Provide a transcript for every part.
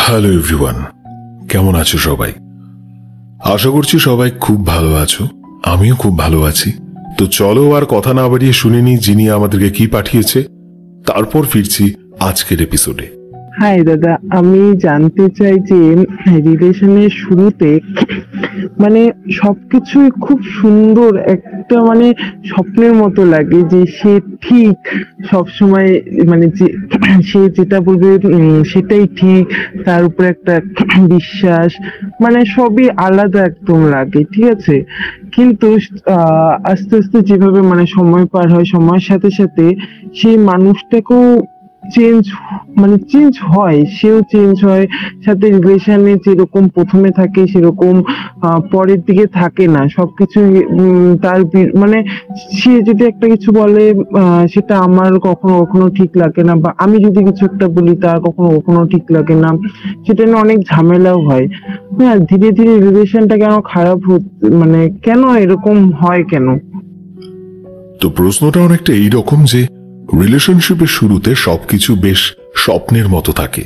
Hello everyone, কেমন আছো সবাই? আশা করছি সবাই খুব ভালো আছো, আমিও খুব ভালো আছি। তো চলো আর কথা না বাড়িয়ে শুনে নি যিনি আমাদেরকে কি পাঠিয়েছে, তারপর ফিরছি আজকের এপিসোডে। হাই দাদা, আমি জানতে চাই যে রিলেশনের শুরুতে মানে সবকিছুই খুব সুন্দর একটা স্বপ্নের মতো লাগে যে সে ঠিক সব সময় যে সে যেটা বলবে সেটাই ঠিক, তার উপর একটা বিশ্বাস, সবই আলাদা একদম লাগে, ঠিক আছে। কিন্তু আস্তে আস্তে যেভাবে সময় পার হয়, সময়ের সাথে সাথে সেই মানুষটাকেও চেঞ্জ চেঞ্জ হয়, সেও চেঞ্জ হয়, সাথে রিলেশনে যেরকম প্রথমে থাকে সেরকম পরের দিকে থাকে না। সবকিছু তার সে যদি একটা কিছু বলে সেটা আমার কখনো কখনো ঠিক লাগে না, বা আমি যদি কিছু একটা বলি তার কখনো কখনো ঠিক লাগে না, সেটা নিয়ে অনেক ঝামেলাও হয়। হ্যাঁ, ধীরে ধীরে রিলেশনটা কেন খারাপ কেন এরকম হয় কেন? তো প্রশ্নটা অনেকটা এইরকম যে রিলেশনশিপের শুরুতে সবকিছু বেশ স্বপ্নের মতো থাকে,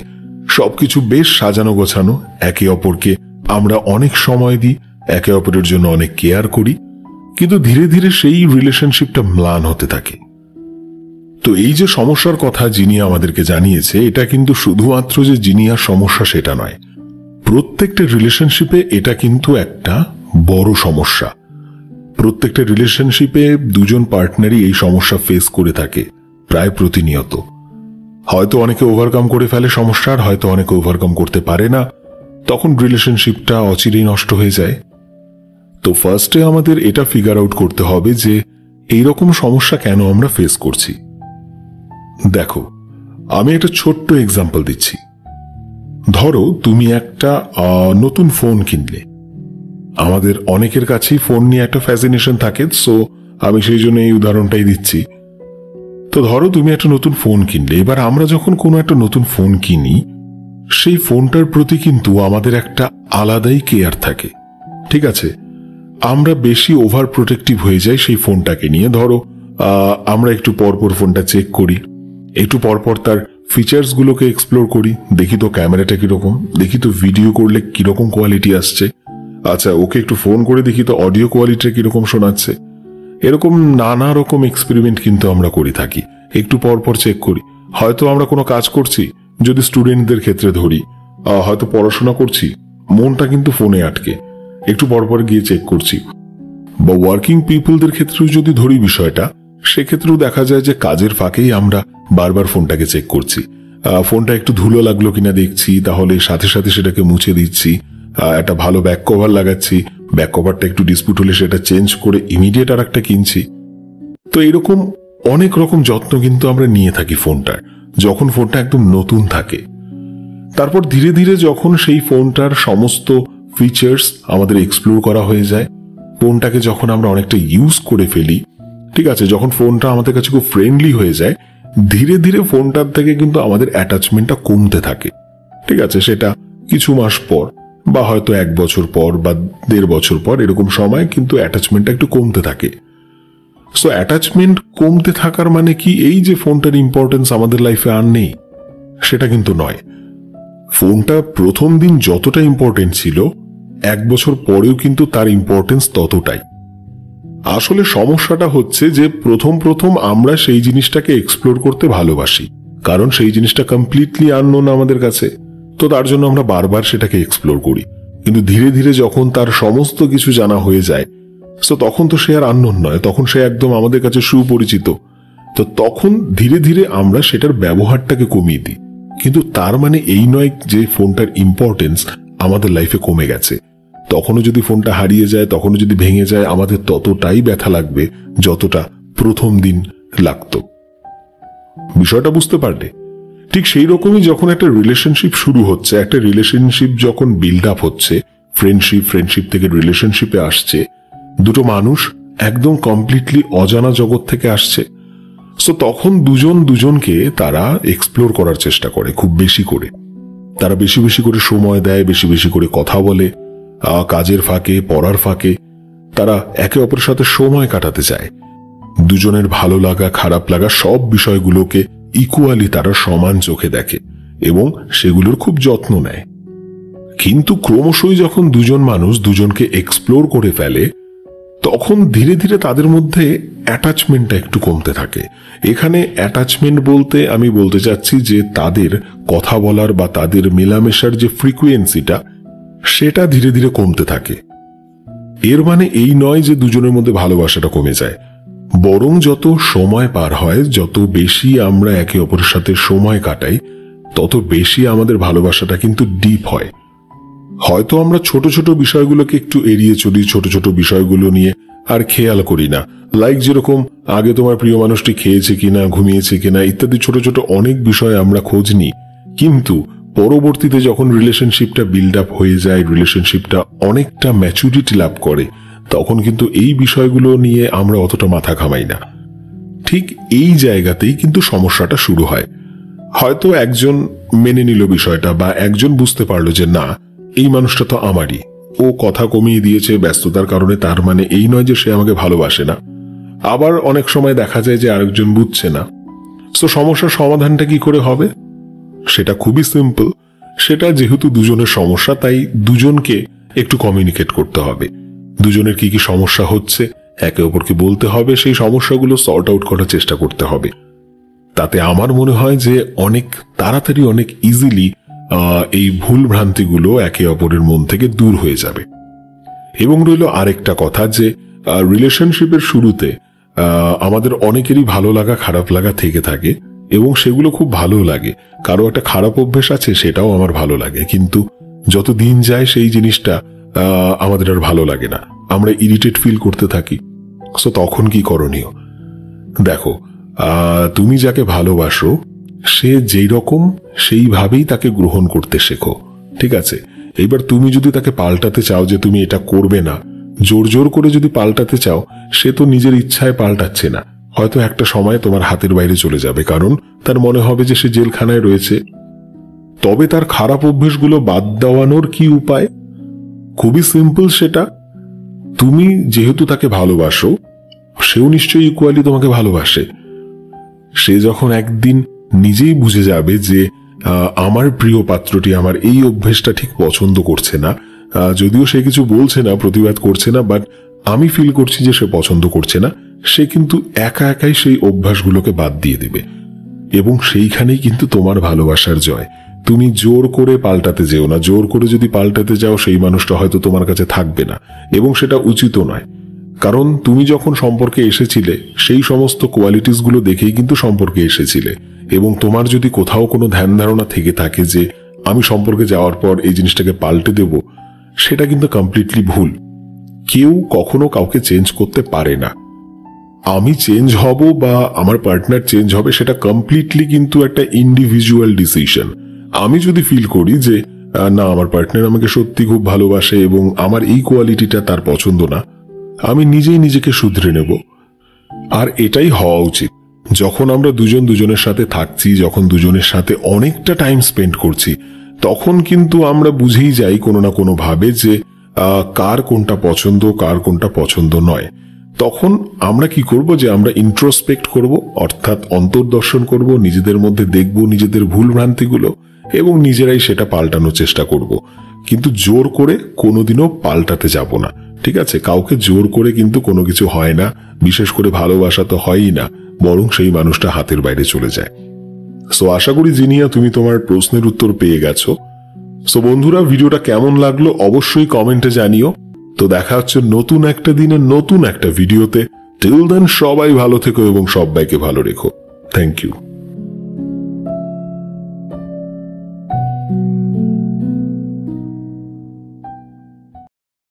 সবকিছু বেশ সাজানো গোছানো, একে অপরকে আমরা অনেক সময় দিই, একে অপরের জন্য অনেক কেয়ার করি, কিন্তু ধীরে ধীরে সেই রিলেশনশিপটা ম্লান হতে থাকে। তো এই যে সমস্যার কথা যিনি আমাদেরকে জানিয়েছে, এটা কিন্তু শুধুমাত্র যে জিনিয়ার সমস্যা সেটা নয়, প্রত্যেকটা রিলেশনশিপে এটা কিন্তু একটা বড় সমস্যা। প্রত্যেকটা রিলেশনশিপে দুজন পার্টনারই এই সমস্যা ফেস করে থাকে প্রায় প্রতিনিয়ত। হয়তো অনেকে ওভারকাম করে ফেলে সমস্যা, আর হয়তো অনেকে ওভারকাম করতে পারে না, তখন রিলেশনশিপটা অচিরেই নষ্ট হয়ে যায়। তো ফার্স্টে আমাদের এটা ফিগার আউট করতে হবে যে এইরকম সমস্যা কেন আমরা ফেস করছি। দেখো, আমি একটা ছোট্ট এক্সাম্পল দিচ্ছি। ধরো তুমি একটা নতুন ফোন কিনলে। আমাদের অনেকের কাছেই ফোন নিয়ে একটা ফ্যাসিনেশন থাকে, সো আমি সেই জন্য এই উদাহরণটাই দিচ্ছি। তো ধরো তুমি একটা নতুন ফোন কিনলে। এবার আমরা যখন কোনো একটা নতুন ফোন কিনি, সেই ফোনটার প্রতি কিন্তু আমাদের একটা আলাদাই কেয়ার থাকে, ঠিক আছে। আমরা বেশি ওভার প্রোটেক্টিভ হয়ে যাই সেই ফোনটাকে নিয়ে। ধরো আমরা একটু পরপর ফোনটা চেক করি, একটু পরপর তার ফিচার্স গুলোকে এক্সপ্লোর করি, দেখি তো ক্যামেরাটা কিরকম, দেখি তো ভিডিও করলে কিরকম কোয়ালিটি আসছে, আচ্ছা ওকে একটু ফোন করে দেখি তো অডিও কোয়ালিটিটা কিরকম শোনাচ্ছে। এরকম নানা রকম এক্সপেরিমেন্ট কিন্তু আমরা করে থাকি, একটু পরপর চেক করি। হয়তো আমরা কোনো কাজ করছি, যদি স্টুডেন্টদের ক্ষেত্রে ধরি, হয়তো পড়াশোনা করছি, মনটা কিন্তু ফোনে আটকে, একটু পরপর গিয়ে চেক করছি। বা ওয়ার্কিং পিপলদের ক্ষেত্রেও যদি ধরি বিষয়টা, সেক্ষেত্রেও দেখা যায় যে কাজের ফাঁকেই আমরা বারবার ফোনটাকে চেক করছি। ফোনটা একটু ধুলো লাগলো কিনা দেখছি, তাহলে সাথে সাথে সেটাকে মুছে দিচ্ছি। একটা ভালো ব্যাক কভার লাগাচ্ছি, ব্যাক কভারটা একটু ডিসপুট হলে সেটা চেঞ্জ করে ইমিডিয়েট আর একটা কিনছি। তো এরকম অনেক রকম যত্ন কিন্তু আমরা নিয়ে থাকি ফোনটার, যখন ফোনটা একদম নতুন থাকে। তারপর ধীরে ধীরে যখন সেই ফোনটার সমস্ত ফিচার্স আমাদের এক্সপ্লোর করা হয়ে যায়, ফোনটাকে যখন আমরা অনেকটা ইউজ করে ফেলি, ঠিক আছে, যখন ফোনটা আমাদের কাছে খুব ফ্রেন্ডলি হয়ে যায়, ধীরে ধীরে ফোনটার থেকে কিন্তু আমাদের অ্যাটাচমেন্টটা কমতে থাকে, ঠিক আছে। সেটা কিছু মাস পর, বা হয়তো 1 বছর পর, বা 1.5 বছর পর, এরকম সময় কিন্তু অ্যাটাচমেন্টটা একটু কমতে থাকে। সো অ্যাটাচমেন্ট কমতে থাকার মানে কি এই যে ফোনটার ইম্পর্টেন্স আমাদের লাইফে আর নেই, সেটা কিন্তু নয়। ফোনটা প্রথম দিন যতটা ইম্পর্টেন্ট ছিল, 1 বছর পরেও কিন্তু তার ইম্পর্টেন্স ততটাই। আসলে সমস্যাটা হচ্ছে যে প্রথম প্রথম আমরা সেই জিনিসটাকে এক্সপ্লোর করতে ভালোবাসি, কারণ সেই জিনিসটা কমপ্লিটলি আননোন আমাদের কাছে। তো তার জন্য আমরা বারবার সেটাকে এক্সপ্লোর করি। কিন্তু ধীরে ধীরে যখন তার সমস্ত কিছু জানা হয়ে যায়, তো তখন তো সে আর আননোন নয়, তখন সে একদম আমাদের কাছে সুপরিচিত। তো তখন ধীরে ধীরে আমরা সেটার ব্যবহারটাকে কমিয়ে দিই। কিন্তু তার মানে এই নয় যে ফোনটার ইম্পর্টেন্স আমাদের লাইফে কমে গেছে। তখনও যদি ফোনটা হারিয়ে যায়, তখনও যদি ভেঙে যায়, আমাদের ততটাই ব্যথা লাগবে যতটা প্রথম দিন লাগতো। বিষয়টা বুঝতে পারলে? ঠিক সেই রকমই যখন একটা রিলেশনশিপ শুরু হচ্ছে, একটা রিলেশনশিপ যখন বিল্ড আপ হচ্ছে, ফ্রেন্ডশিপ থেকে রিলেশনশিপে আসছে, দুটো মানুষ একদম কমপ্লিটলি অজানা জগৎ থেকে আসছে। সো তখন দুজন দুজনকে তারা এক্সপ্লোর করার চেষ্টা করে খুব বেশি করে। তারা বেশি বেশি করে সময় দেয়, বেশি বেশি করে কথা বলে, কাজের ফাঁকে, পড়ার ফাঁকে তারা একে অপরের সাথে সময় কাটাতে চায়। দুজনের ভালো লাগা, খারাপ লাগা সব বিষয়গুলোকে ইকুয়ালি তারা সমান চোখে দেখে, এবং সেগুলোর খুব যত্ন নেয়। কিন্তু ক্রমশই যখন দুজন মানুষ দুজনকে এক্সপ্লোর করে ফেলে তখন ধীরে ধীরে তাদের মধ্যে অ্যাটাচমেন্টটা একটু কমতে থাকে। এখানে অ্যাটাচমেন্ট বলতে আমি বলতে চাচ্ছি যে তাদের কথা বলার বা তাদের মেলামেশার যে ফ্রিকোয়েন্সিটা সেটা ধীরে ধীরে কমতে থাকে। এর মানে এই নয় যে দুজনের মধ্যে ভালোবাসাটা কমে যায়, বরং যত সময় পার হয়, যত বেশি আমরা একে অপরের সাথে সময় কাটাই, তত বেশি আমাদের ভালোবাসাটা কিন্তু ডিপ হয়। হয়তো আমরা ছোট ছোট বিষয়গুলোকে একটু এড়িয়ে চলি, ছোট ছোট বিষয়গুলো নিয়ে আর খেয়াল করি না, লাইক যেরকম আগে তোমার প্রিয় মানুষটি খেয়েছে কিনা, ঘুমিয়েছে কিনা ইত্যাদি ছোট ছোট অনেক বিষয় আমরা খোঁজ নিই। কিন্তু পরবর্তীতে যখন রিলেশনশিপটা বিল্ড আপ হয়ে যায়, রিলেশনশিপটা অনেকটা ম্যাচুরিটি লাভ করে, তখন কিন্তু এই বিষয়গুলো নিয়ে আমরা অতটা মাথা ঘামাই না। ঠিক এই জায়গাতেই কিন্তু সমস্যাটা শুরু হয়। হয়তো একজন মেনে নিল বিষয়টা, বা একজন বুঝতে পারলো যে না, এই মানুষটা তো আমারই, ও কথা কমিয়ে দিয়েছে ব্যস্ততার কারণে, তার মানে এই নয় যে সে আমাকে ভালোবাসে না। আবার অনেক সময় দেখা যায় যে আরেকজন বুঝছে না। তো সমস্যার সমাধানটা কি করে হবে? সেটা খুবই সিম্পল। সেটা যেহেতু দুজনের সমস্যা, তাই দুজনকে একটু কমিউনিকেট করতে হবে। দুজনের কি কি সমস্যা হচ্ছে একে অপরকে বলতে হবে, সেই সমস্যাগুলো সর্ট আউট করার চেষ্টা করতে হবে। তাতে আমার মনে হয় যে অনেক তাড়াতাড়ি, অনেক ইজিলি এই ভুল ভ্রান্তিগুলো একে অপরের মন থেকে দূর হয়ে যাবে। এবং রইল আরেকটা কথা, যে রিলেশনশিপের শুরুতে আমাদের অনেকেরই ভালো লাগা খারাপ লাগা থেকে থাকে, এবং সেগুলো খুব ভালো লাগে। কারো একটা খারাপ অভ্যেস আছে, সেটাও আমার ভালো লাগে, কিন্তু যত দিন যায় সেই জিনিসটা আমাদের আর ভালো লাগে না, আমরা ইরিটেট ফিল করতে থাকি। সো তখন কি করণীয়? দেখো, তুমি যাকে ভালোবাসো সে যেই রকম সেইভাবেই তাকে গ্রহণ করতে শেখো, ঠিক আছে? এইবার তুমি যদি তাকে পাল্টাতে চাও যে তুমি এটা করবে না, জোর জোর করে যদি পাল্টাতে চাও, সে তো নিজের ইচ্ছায় পাল্টাচ্ছে না। হয়তো একটা সময় তোমার হাতের বাইরে চলে যাবে, কারণ তার মনে হবে যে সে জেলখানায় রয়েছে। তবে তার খারাপ অভ্যেসগুলো বাদ দেওয়ানোর কি উপায়? খুবই সিম্পল। সেটা তুমি যেহেতু তাকে ভালোবাসো, সেও নিশ্চয়ই ইকুয়ালি তোমাকে ভালোবাসে। সে যখন একদিন নিজেই বুঝে যাবে যে আমার প্রিয় পাত্রটি আমার এই অভ্যেসটা ঠিক পছন্দ করছে না, যদিও সে কিছু বলছে না, প্রতিবাদ করছে না, বাট আমি ফিল করছি যে সে পছন্দ করছে না, সে কিন্তু একা একাই সেই অভ্যাসগুলোকে বাদ দিয়ে দেবে। এবং সেইখানেই কিন্তু তোমার ভালোবাসার জয়। তুমি জোর করে পাল্টাতে যেও না। জোর করে যদি পাল্টাতে যাও, সেই মানুষটা হয়তো তোমার কাছে থাকবে না, এবং সেটা উচিত নয়। কারণ তুমি যখন সম্পর্কে এসেছিলে, সেই সমস্ত কোয়ালিটিস গুলো দেখেই কিন্তু সম্পর্কে এসেছিলে। এবং তোমার যদি কোথাও কোনো ধ্যান ধারণা থেকে থাকে যে আমি সম্পর্কে যাওয়ার পর এই জিনিসটাকে পাল্টে দেব, সেটা কিন্তু কমপ্লিটলি ভুল। কেউ কখনো কাউকে চেঞ্জ করতে পারে না। আমি চেঞ্জ হব বা আমার পার্টনার চেঞ্জ হবে, সেটা কমপ্লিটলি কিন্তু একটা ইন্ডিভিজুয়াল ডিসিশন। আমি যদি ফিল করি যে না, আমার পার্টনার আমাকে সত্যি খুব ভালোবাসে এবং আমার এই কোয়ালিটিটা তার পছন্দ না, আমি নিজেই নিজেকে শুধরে নেব। আর এটাই হওয়া উচিত। যখন আমরা দুজন দুজনের সাথে থাকছি, যখন দুজনের সাথে অনেকটা টাইম স্পেন্ড করছি, তখন কিন্তু আমরা বুঝেই যাই কোনো না কোনো ভাবে যে কার কোনটা পছন্দ, কার কোনটা পছন্দ নয়। তখন আমরা কি করব, যে আমরা ইন্ট্রোস্পেক্ট করব, অর্থাৎ অন্তর্দর্শন করব, নিজেদের মধ্যে দেখব নিজেদের ভুল ভ্রান্তিগুলো, এবং নিজেরাই সেটা পাল্টানোর চেষ্টা করব। কিন্তু জোর করে কোনোদিনও পাল্টাতে যাব না, ঠিক আছে? কাউকে জোর করে কিন্তু কোনো কিছু হয় না, বিশেষ করে ভালোবাসা তো হয়ই না, বরং সেই মানুষটা হাতের বাইরে চলে যায়। সো আশা করি জিনিয়া তুমি তোমার প্রশ্নের উত্তর পেয়ে গেছো। সো বন্ধুরা, ভিডিওটা কেমন লাগলো অবশ্যই কমেন্টে জানিও। তো দেখা হচ্ছে নতুন একটা দিনে নতুন একটা ভিডিওতে। টিল দেন সবাই ভালো থেকো এবং সবাইকে ভালো রেখো। Thank you.